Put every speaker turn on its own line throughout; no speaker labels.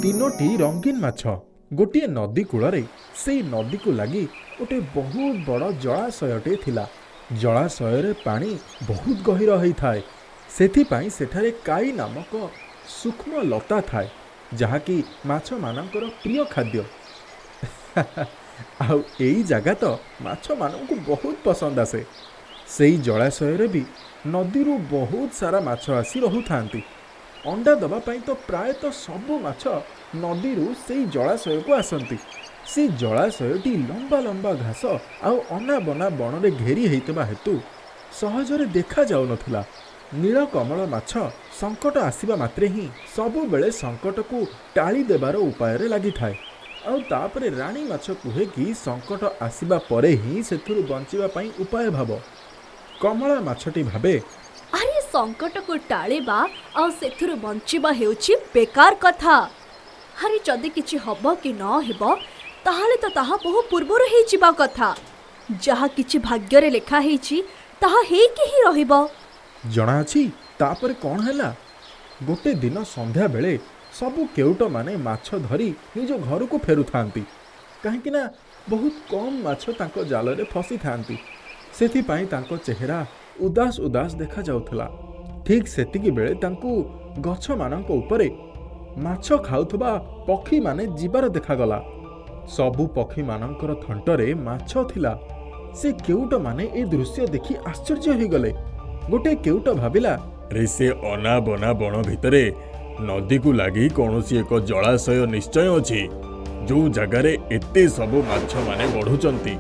तीनोटी रंगीन माछ गोटे नदी कूल से नदी को लगी गोटे बहुत बड़ जलाशयटे थिला। जलाशय पानी बहुत गहीर होता है, सेथिपाई सेठारे काई नामक सूक्ष्म लता थाए जहाँकि माछ मानकर प्रिय खाद्य। आउ एई जगह तो माछ मानक बहुत पसंद आसे। सेई जलाशय भी नदी बहुत सारा माछ आसी रहु थांती। अंडा दबा पाई तो प्रायतः सबु माछ नदी से जलाशय को आसती। से जलाशयटी लंबा लंबा घास आउ अना बना बन रे घेरी होइतबा हेतु सहजरे देखा जाउ नथिला। नील कमल माछ संकट आसीबा मात्रे ही सबु बेले संकट को टाली देबार उपाय रे लागि थाए। आउ तापरे रानी माछ कुहे कि संकट आसीबा परे ही सेथुरु बंचिबा पई उपाय भाव। कमला माछटी भाबे,
अरे संकट को टाळिबा आ सेथुरु बंचिबा हेउची बेकार कथा। अरे जदि किछि हबो कि न हेबो ताहाले तो ताहा बहु पूर्वरु हे जिबा कथा। जहा किछि भाग्य रे लेखा हेछि ताहा हे कि ही रहिबो।
जणा अछि तापर कोन हैला। गोटे दिन संध्या बेले सबु केउट माने माछ धरी निज घर को फेरु थांती, काहेकि ना बहुत कम माछ तांको जाल रे फसी थांती। सेथि पई तांको चेहरा उदास उदास देखा जाउथला। ठीक सेतिकी बेले तांको गछ मानक उपरे माछ खाउथबा पक्षी माने जीवार देखा गला। सबु पक्षी मानकर थंटरे माछ थिला। से केउट माने ए दृश्य देखि आश्चर्य हो गले। गोटे केउट भाबिला, रे से अना बना बण भितरे नदी को लगी कौनसी एक जलाशय निश्चय अछि, जो जगार एते सबु माछ माने बढ़ुचंती,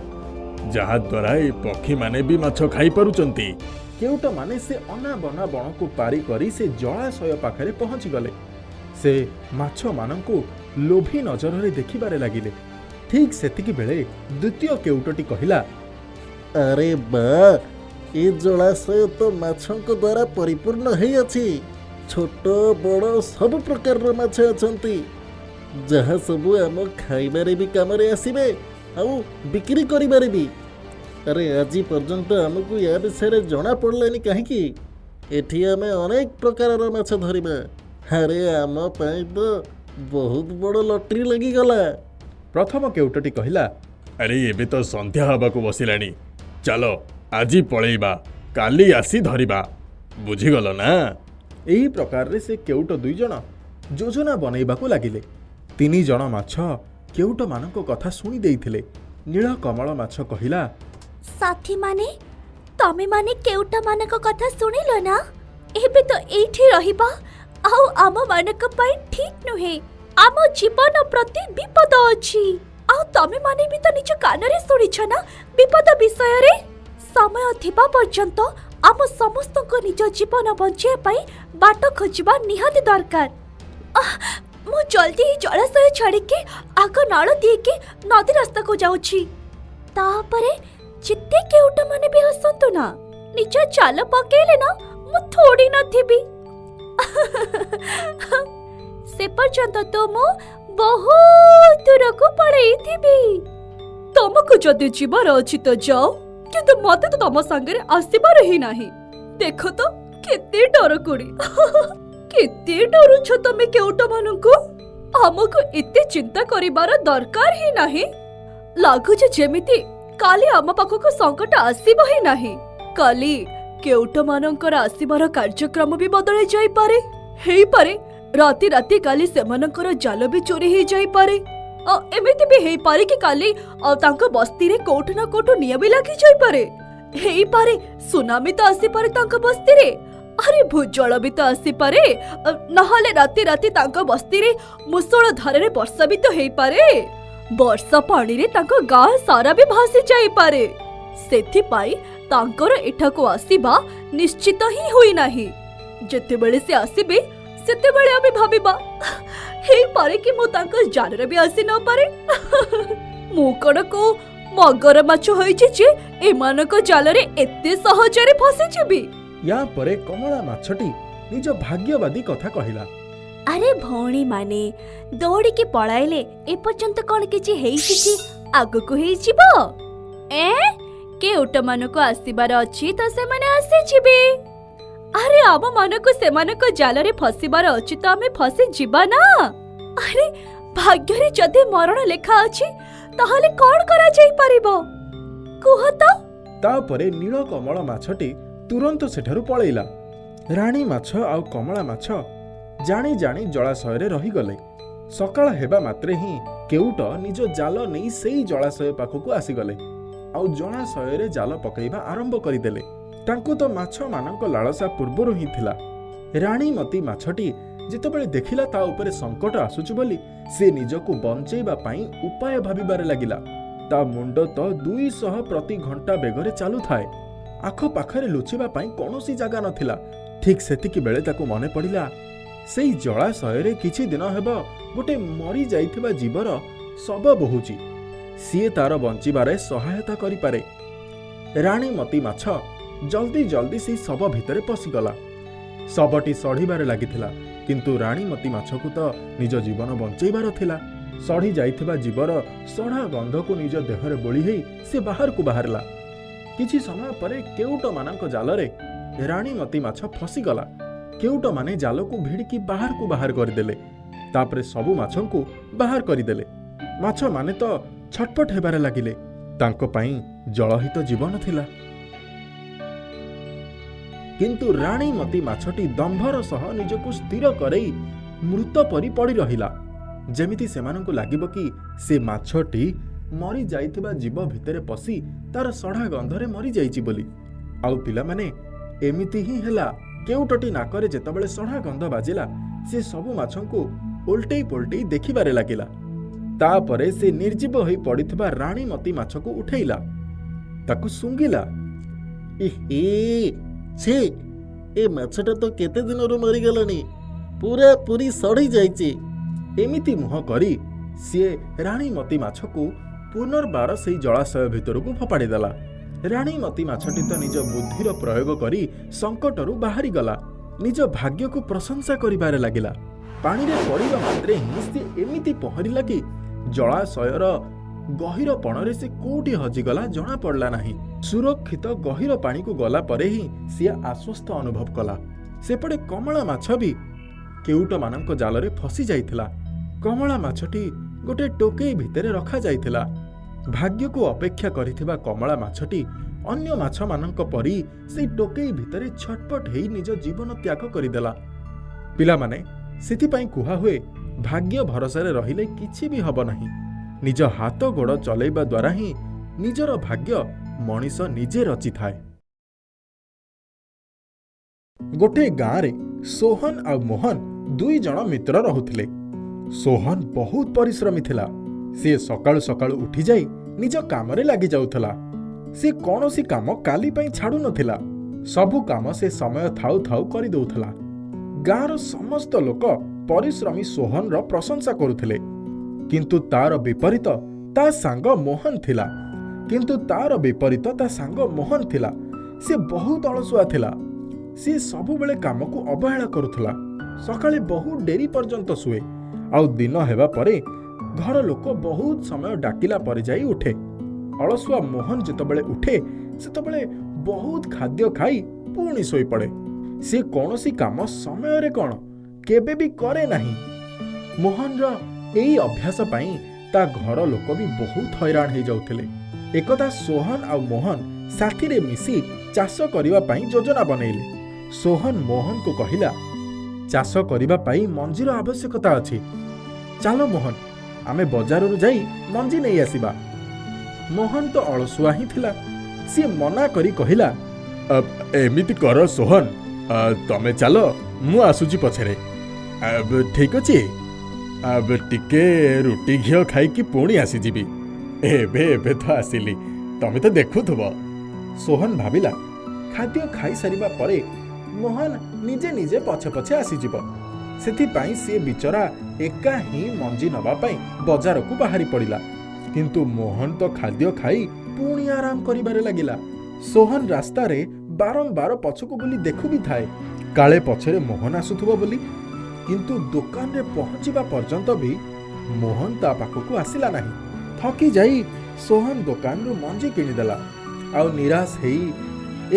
जहा द्वारा ए पक्षी माने भी माछ खाई पारुचंती। केउट माने से अना बना बण को पारी करी से जलाशय पाखरे पहुंची गले। से माछ मानंकु लोभी नजर रे देखिबारे लागिले। ठीक सेतिकी बेले द्वितीय केउटटी कहिला,
अरे बा, ए जलाशय तो माछक द्वारा परिपूर्ण है अछि। छोट बड़ सब प्रकार माछ अछंती, जहा सबु आम खाइबारे भी काम रे आसीबे आउ बिक्री करिबारे भी। अरे आज पर्यंत आमको या विषय जना पड़लानी कहीं। एठी आमे अनेक प्रकार माछ धरिबा। अरे आम पाई तो बहुत बड़ लटरी लगी गला।
प्रथम केउटटी कहिला, अरे एबे तो संध्या हबा को बसिलानी, चलो आजी पळेइबा, काली आसी धरिबा, बुझी गलो ना। एही प्रकार रे से केउट दुई जण योजना बनैबा को लागिले। तीन जण माछ केउट मानक कथा सुनी देइथिले। नील कमल माछ कहिला,
साथी माने तमे माने केउटा मानक कथा सुनिलो ना। एबे तो एठी रहिबा आउ आम मानक पई ठीक नुहे। आम जीवन प्रति विपद अछि। आउ तमे माने भी तो निज कान रे सुनिछ ना विपद विषय रे। समय थिबा पर्यंत आम समस्त को निज जीवन बंचे पई बाट खोजिबा निहाती दरकार। मु जल्दी ही जलाशय छाड़ी के आग नाल दिए के नदी रास्ता को जाउछि। तापरे जिते केउट माने भी हसंतु ना, निज चाल पकेले ना मु थोड़ी न थिबी। से पर्यंत तो मु बहुत दूर को पड़े थिबी। तुमको जदि जीवार अछि तो जाओ, किंतु मते तो तम संगे आसीबार ही नाही। देखो तो केते डर कुड़ी। केते डरू छ तमे केउट मानकु। हमको एते चिंता करिबार दरकार ही नाही। लागु जे जेमिति काली आम पाखक संकट आसीब ही नाही। काली केउट मानकर आसीबार कार्यक्रम भी बदल जाई पारे। हेई पारे राती राती काली सेमानकर जाल भी चोरी ही जाई पारे। एमिति भी हेई पारे कि काली तांको बस्ती रे कोठ ना कोठ निया भी लागी जाई पारे। हेई पारे सुनामी तो आसी पारे तांको बस्ती रे। अरे भूजल भी तो आसी पारे। नहले राती राती तांको बस्ती रे मुसळ धारे रे वर्षा भी तो हेई पारे। वर्षा पानी रे तांको गाँ सारा भी भासी जाई पारे। सेथि पाई तांकर एठाको आसीबा निश्चित ही होई नाही। जेते बेले से आसीबे सेते बेले आबे भाबिबा हे पारे कि मो तांको जालरे भी आसी न पारे। मो कण को मगर माछ होइछि जे एमानको जालरे एते सहजरे फसी जेबी।
या परे कमला माछटी निज भाग्यवादी कथा कहिला।
अरे भौणी माने दौड़ी के पळाइले ए पर्यंत कोन किछि हेइछि कि आगु को हेइ जिवो। केउट मानको आसीबार अछि तो से माने आसी जिबे। अरे आम मानक सेमानक जालरे फसिबार अछि तो आमे फसी जिबा ना। अरे भाग्यरे जदि मरण लेखा अछि ताहले कोन करा जाई परिबो कुह तो।
तापरे नील कमल माछटी तुरंत सेठारु पळैला। राणी माछ आउ कमला माछ जाणी जाणी जलाशय रहीगले। सकाळ हेबा मात्रे ही केउट निज जाल नहीं सेई जलाशय पाखकु आसीगले आउ जलाशय जाल पकईबा आरंभ करदेले। तांकु तो माछ मानक लालसा पूर्वरु ही थिला। राणीमती माछटी जेतेबेले देखिला ता उपरे संकट आसुची बोली से निजको बंचेबा पई उपाय भाबिबारे लागिला। ता मुंड तो 200 प्रति घंटा बेगरे चालू थाए। आख पाखरे लुचिबा पई कोनोसी जागा नथिला। ठीक सेतिकी बेले ताकू मने पड़िला सेई जलाशय किछि दिन हेबा गोटे मरी जाइथिबा जीवर शव बहुची। सीए तार बंचिबारे सहायता करि पारे। राणीमती माछ जल्दी जल्दी से शव भितरे पशिगला। शवटी सढ़ीबारे लागिथिला किंतु राणीमती माछकु तो निज जीवन बंचेबार थिला। सढ़ी जाइथिबा जीवर सढ़ा गंधकु निज देहरे बोली हेई से बाहर को बाहरला। किछि समय परे केउट मानक जालरे राणीमती माछ फसिगला। केउट माने जालकु भिड़की बाहर को बाहर करदेले। तापरे सबु माछंकु बाहर करदेले। माछ माने तो छटपट हेबारे लागिले। तांको पई जलहित जीवन थिला। किंतु राणीमती माछटी दंभर सह निजकु स्थिर करई मृत परी पड़ी रहिला। जेमिति सेमानंकु लागिबो कि से माछटी मरी जाइथिबा जीव भितरे पसी तार सढ़ा गंधरे मरी जाइछि बोली। आउ पिला माने एमिति ही हेला। केउटटी नाकरे जेतबेले सढ़ा गंध बाजिला से सबु माछंकु उल्टेई पुल्टेई देखिबारे लागिला। तापरे से निर्जीव होई पड़िथिबा राणीमती माछकु उठेइला ताकु सुंगिला।
छे ए माछटा तो केते दिनरु मरी गलानी, पूरा पूरी सड़ी जाइछि।
एमिति मुह करी सीए राणीमती माछकु पुनर्बार सेई जलाशय भितरकु फपाड़ी देला। राणीमती माछटी तो निज बुद्धिर प्रयोग करी संकटरू बाहरी गला। निज भाग्य को प्रशंसा करिबारे लागिला। पानी रे पड़िबा मात्रे ही से एमिति पहरिला कि जलाशयर गहिर पणरे से कोउटी हजिगला जना पड़ला नाही। सुरक्षित गहिर पानी को गला परे ही से आश्वस्त अनुभव कला। सेपटे कमला माछ भी केउट मानक जालरे फसी जाइथिला। कमला माछटी गोटे टोकेई भितरे रखा जाइथिला। भाग्य को अपेक्षा करिथिबा कमला माछटी अन्य माछ मानक परी से टोकेई भितरे छटपट हेई निज जीवन त्याग करिदेला। पिला माने सेति पई कुहा हुए भाग्य भरोसारे रहिले किछि भी हब नाही। निज हाथ गोड़ चलैबा द्वारा ही निजर भाग्य मनीष निजे रचि थाए। गोटे गाँ रे सोहन आ मोहन दुई जण मित्र रहुथिले। सोहन बहुत परिश्रमी थिला। से सकाळु सकाळु उठी जाई निज कामरे लागि जाउथला। से कौनसी काम काली पई छाडु नथिला। सबु काम से समय थाउ थाउ करि दउथला। गाँर समस्त लोक परिश्रमी सोहन रो प्रशंसा करुथिले। किंतु तार विपरीत ता सांग मोहन थिला। से बहुत अलसुआ थिला। से सबु बेले काम को अवहेला करुथला। सकाळे बहुत डेरी पर्यंत सुए। आउ दिन हेबा परे घर लोक बहुत समय डाकिला पर जाई उठे। अलसुआ मोहन जेतबेले उठे सेतबेले बहुत खाद्य खाई पुणी सोई पड़े। से कौनसी काम समय रे कौन केबे भी करे नाही। मोहन रो एई अभ्यास पई ता घर लोक भी बहुत हैरान हो जाउथिले। एकदा सोहन आ मोहन साथी रे मिसी चाष करिवा पई योजना बनेइले। सोहन मोहन को कहिला, चाष करिवा पई मंजीर आवश्यकता अछि। चलो मोहन आमे बजाररु जाई मंजी नहीं आसीबा। मोहन तो अलसुआ ही थिला। सी मना करी कहिला, एमिति कर सोहन, तमे चलो मु आसुची पछरे। ठीक अछि, अब टिके रुटी घियो खाई कि पुणी आसी जीबी। एबे तो आसिली, तमे तो देखुथबो। सोहन भाबिला खाद्य खाई सारिबा परे मोहन निजे निजे पछे पछे आसी जीवो। सेथि पई से बिचरा एका ही मंजी नबा पई बाजार को बाहरी पड़िला। किंतु मोहन तो खाद्य खाई पुणी आराम करिबारे लागिला। सोहन रास्ता रे बारंबार पछको बोली देखु भी थाए काले पछरे मोहन आसुथबो बोली। किंतु दुकान रे पहुंचीबा पर्यंत भी मोहन ता पाखकु आसिला नाही। थकी जाई सोहन दुकान रु मंजी किनिदेला। आउ निराश हेई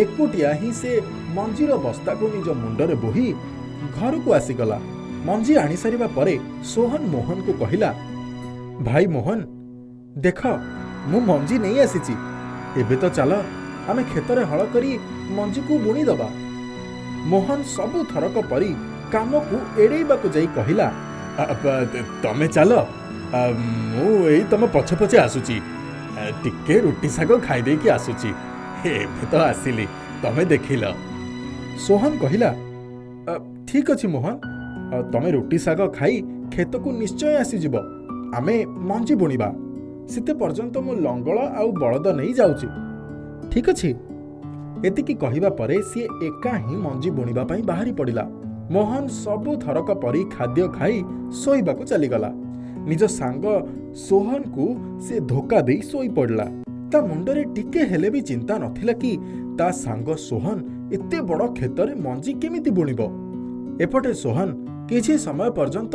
ଏକୁଟିଆ ହିଁ ସେ ମଞ୍ଜିର ବସ୍ତାକୁ ନିଜ ମୁଣ୍ଡରେ ବୋହି ଘରକୁ ଆସିଗଲା। ମଞ୍ଜି ଆଣିସାରିବା ପରେ ସୋହନ ମୋହନକୁ କହିଲା, ଭାଇ ମୋହନ, ଦେଖ ମୁଁ ମଞ୍ଜି ନେଇ ଆସିଛି। ଏବେ ତ ଚାଲ ଆମେ କ୍ଷେତରେ ହଳ କରି ମଞ୍ଜିକୁ ବୁଣିଦେବା। ମୋହନ ସବୁ ଥରକ ପରି କାମକୁ ଏଡ଼େଇବାକୁ ଯାଇ କହିଲା, ତମେ ଚାଲ, ମୁଁ ଏଇ ତମ ପଛେ ପଛେ ଆସୁଛି। ଟିକେ ରୁଟି ଶାଗ ଖାଇଦେଇକି ଆସୁଛି। ଏବେ ତ ଆସିଲି, ତମେ ଦେଖିଲ। ସୋହନ କହିଲା, ଠିକ୍ ଅଛି ମୋହନ, ତମେ ରୁଟି ଶାଗ ଖାଇ କ୍ଷେତକୁ ନିଶ୍ଚୟ ଆସିଯିବ। ଆମେ ମଞ୍ଜି ବୁଣିବା। ସେତେ ପର୍ଯ୍ୟନ୍ତ ମୁଁ ଲଙ୍ଗଳ ଆଉ ବଳଦ ନେଇ ଯାଉଛି। ଠିକ୍ ଅଛି। ଏତିକି କହିବା ପରେ ସିଏ ଏକା ହିଁ ମଞ୍ଜି ବୁଣିବା ପାଇଁ ବାହାରି ପଡ଼ିଲା। ମୋହନ ସବୁ ଥରକ ପରି ଖାଦ୍ୟ ଖାଇ ଶୋଇବାକୁ ଚାଲିଗଲା। ନିଜ ସାଙ୍ଗ ସୋହନକୁ ସେ ଧୋକା ଦେଇ ଶୋଇପଡ଼ିଲା। ତା ମୁଣ୍ଡରେ ଟିକେ ହେଲେ ବି ଚିନ୍ତା ନଥିଲା କି ତା ସାଙ୍ଗ ସୋହନ ଏତେ ବଡ଼ କ୍ଷେତରେ ମଞ୍ଜି କେମିତି ବୁଣିବ। ଏପଟେ ସୋହନ କିଛି ସମୟ ପର୍ଯ୍ୟନ୍ତ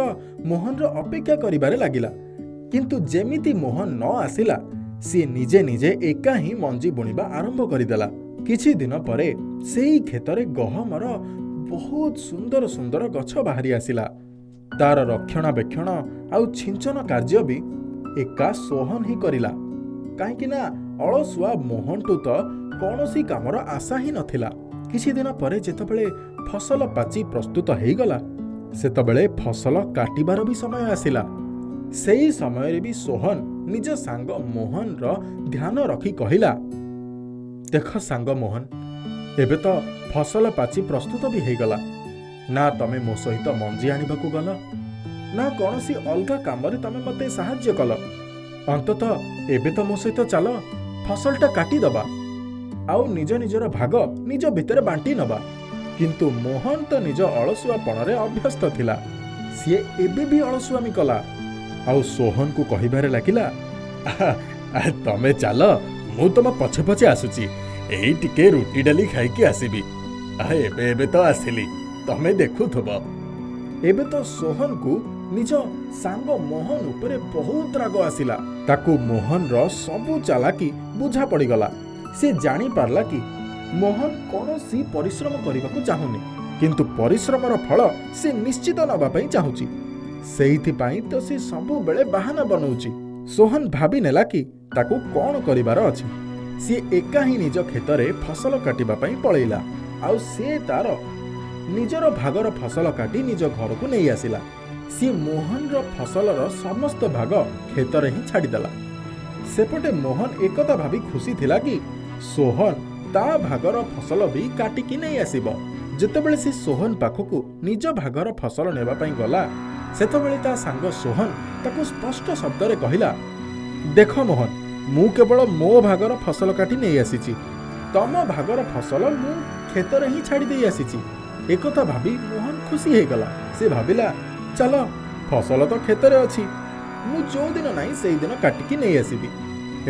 ମୋହନର ଅପେକ୍ଷା କରିବାରେ ଲାଗିଲା, କିନ୍ତୁ ଯେମିତି ମୋହନ ନ ଆସିଲା ସିଏ ନିଜେ ନିଜେ ଏକା ହିଁ ମଞ୍ଜି ବୁଣିବା ଆରମ୍ଭ କରିଦେଲା। କିଛି ଦିନ ପରେ ସେଇ କ୍ଷେତରେ ଗହମର ବହୁତ ସୁନ୍ଦର ସୁନ୍ଦର ଗଛ ବାହାରି ଆସିଲା। ତାର ରକ୍ଷଣାବେକ୍ଷଣ ଆଉ ଛିଞ୍ଚନ କାର୍ଯ୍ୟ ବି ଏକା ସୋହନ ହିଁ କରିଲା। କାହିଁକି ନା ଅଳସୁଆ ମୋହନଠୁ ତ କୌଣସି କାମର ଆଶା ହିଁ ନଥିଲା। କିଛି ଦିନ ପରେ ଯେତେବେଳେ ଫସଲ ପାଚି ପ୍ରସ୍ତୁତ ହେଇଗଲା, ସେତେବେଳେ ଫସଲ କାଟିବାର ବି ସମୟ ଆସିଲା। ସେଇ ସମୟରେ ବି ସୋହନ ନିଜ ସାଙ୍ଗ ମୋହନର ଧ୍ୟାନ ରଖି କହିଲା, ଦେଖ ସାଙ୍ଗ ମୋହନ, ଏବେ ତ ଫସଲ ପାଚି ପ୍ରସ୍ତୁତ ବି ହେଇଗଲା। ନା ତମେ ମୋ ସହିତ ମଞ୍ଜି ଆଣିବାକୁ ଗଲ, ନା କୌଣସି ଅଲଗା କାମରେ ତମେ ମୋତେ ସାହାଯ୍ୟ କଲ। ଅନ୍ତତଃ ଏବେ ତ ମୋ ସହିତ ଚାଲ, ଫସଲଟା କାଟିଦେବା ଆଉ ନିଜ ନିଜର ଭାଗ ନିଜ ଭିତରେ ବାଣ୍ଟି ନେବା। କିନ୍ତୁ ମୋହନ ତ ନିଜ ଅଳସୁଆପଣରେ ଅଭ୍ୟସ୍ତ ଥିଲା। ସିଏ ଏବେ ବି ଅଳସୁଆମି କଲା ଆଉ ସୋହନକୁ କହିବାରେ ଲାଗିଲା, ତମେ ଚାଲ, ମୁଁ ତମ ପଛେ ପଛେ ଆସୁଛି। ଏଇ ଟିକେ ରୁଟି ଡାଲି ଖାଇକି ଆସିବି। ଏବେ ଏବେ ତ ଆସିଲି, ତମେ ଦେଖୁଥିବ। ଏବେ ତ ସୋହନକୁ ନିଜ ସାଙ୍ଗ ମୋହନ ଉପରେ ବହୁତ ରାଗ ଆସିଲା। ତାକୁ ମୋହନର ସବୁ ଚାଲାକି ବୁଝା ପଡ଼ିଗଲା। ସେ ଜାଣିପାରିଲା କି ମୋହନ କୌଣସି ପରିଶ୍ରମ କରିବାକୁ ଚାହୁଁନି, କିନ୍ତୁ ପରିଶ୍ରମର ଫଳ ସେ ନିଶ୍ଚିତ ନେବା ପାଇଁ ଚାହୁଁଛି। ସେଇଥିପାଇଁ ତ ସେ ସବୁବେଳେ ବାହାନା ବନଉଛି। ସୋହନ ଭାବି ନେଲା କି ତାକୁ କ'ଣ କରିବାର ଅଛି। ସିଏ ଏକା ହିଁ ନିଜ କ୍ଷେତରେ ଫସଲ କାଟିବା ପାଇଁ ପଳେଇଲା ଆଉ ସେ ତାର ନିଜର ଭାଗର ଫସଲ କାଟି ନିଜ ଘରକୁ ନେଇ ଆସିଲା। ସିଏ ମୋହନର ଫସଲର ସମସ୍ତ ଭାଗ କ୍ଷେତରେ ହିଁ ଛାଡ଼ିଦେଲା। ସେପଟେ ମୋହନ ଏକଥା ଭାବି ଖୁସି ଥିଲା କି ସୋହନ ତା ଭାଗର ଫସଲ ବି କାଟିକି ନେଇ ଆସିବ। ଯେତେବେଳେ ସେ ସୋହନ ପାଖକୁ ନିଜ ଭାଗର ଫସଲ ନେବା ପାଇଁ ଗଲା, ସେତେବେଳେ ତା ସାଙ୍ଗ ସୋହନ ତାକୁ ସ୍ପଷ୍ଟ ଶବ୍ଦରେ କହିଲା, ଦେଖ ମୋହନ, ମୁଁ କେବଳ ମୋ ଭାଗର ଫସଲ କାଟି ନେଇ ଆସିଛି। ତମ ଭାଗର ଫସଲ ମୁଁ କ୍ଷେତରେ ହିଁ ଛାଡ଼ି ଦେଇ ଆସିଛି। ଏକଥା ଭାବି ମୋହନ ଖୁସି ହେଇଗଲା। ସେ ଭାବିଲା, ଚାଲ, ଫସଲ ତ କ୍ଷେତରେ ଅଛି, ମୁଁ ଯୋଉଦିନ ନାହିଁ ସେଇଦିନ କାଟିକି ନେଇ ଆସିବି।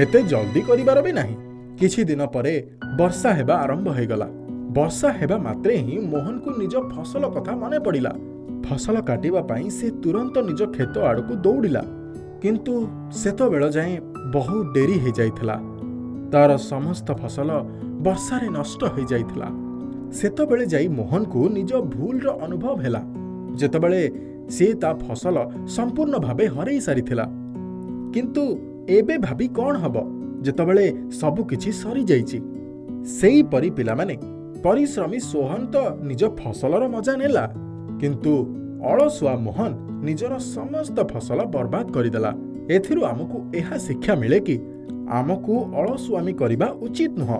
ଏତେ ଜଲ୍ଦି କରିବାର ବି ନାହିଁ। କିଛି ଦିନ ପରେ ବର୍ଷା ହେବା ଆରମ୍ଭ ହେଇଗଲା। ବର୍ଷା ହେବା ମାତ୍ରେ ହିଁ ମୋହନକୁ ନିଜ ଫସଲ କଥା ମନେ ପଡ଼ିଲା। ଫସଲ କାଟିବା ପାଇଁ ସେ ତୁରନ୍ତ ନିଜ କ୍ଷେତ ଆଡ଼କୁ ଦୌଡ଼ିଲା, କିନ୍ତୁ ସେତେବେଳ ଯାଏଁ ବହୁ ଡେରି ହେଇଯାଇଥିଲା। ତାର ସମସ୍ତ ଫସଲ ବର୍ଷାରେ ନଷ୍ଟ ହେଇଯାଇଥିଲା। ସେତେବେଳେ ଯାଇ ମୋହନକୁ ନିଜ ଭୁଲର ଅନୁଭବ ହେଲା, ଯେତେବେଳେ ସେ ତା ଫସଲ ସମ୍ପୂର୍ଣ୍ଣ ଭାବେ ହରେଇ ସାରିଥିଲା। କିନ୍ତୁ ଏବେ ଭାବି କ'ଣ ହବ ଯେତେବେଳେ ସବୁ କିଛି ସରିଯାଇଛି। ସେଇପରି ପିଲାମାନେ, ପରିଶ୍ରମୀ ସୋହନ ତ ନିଜ ଫସଲର ମଜା ନେଲା, କିନ୍ତୁ ଅଳସୁଆ ମୋହନ ନିଜର ସମସ୍ତ ଫସଲ ବର୍ବାଦ କରିଦେଲା। ଏଥିରୁ ଆମକୁ ଏହା ଶିକ୍ଷା ମିଳେ କି ଆମକୁ ଅଳସୁଆମି କରିବା ଉଚିତ ନୁହଁ।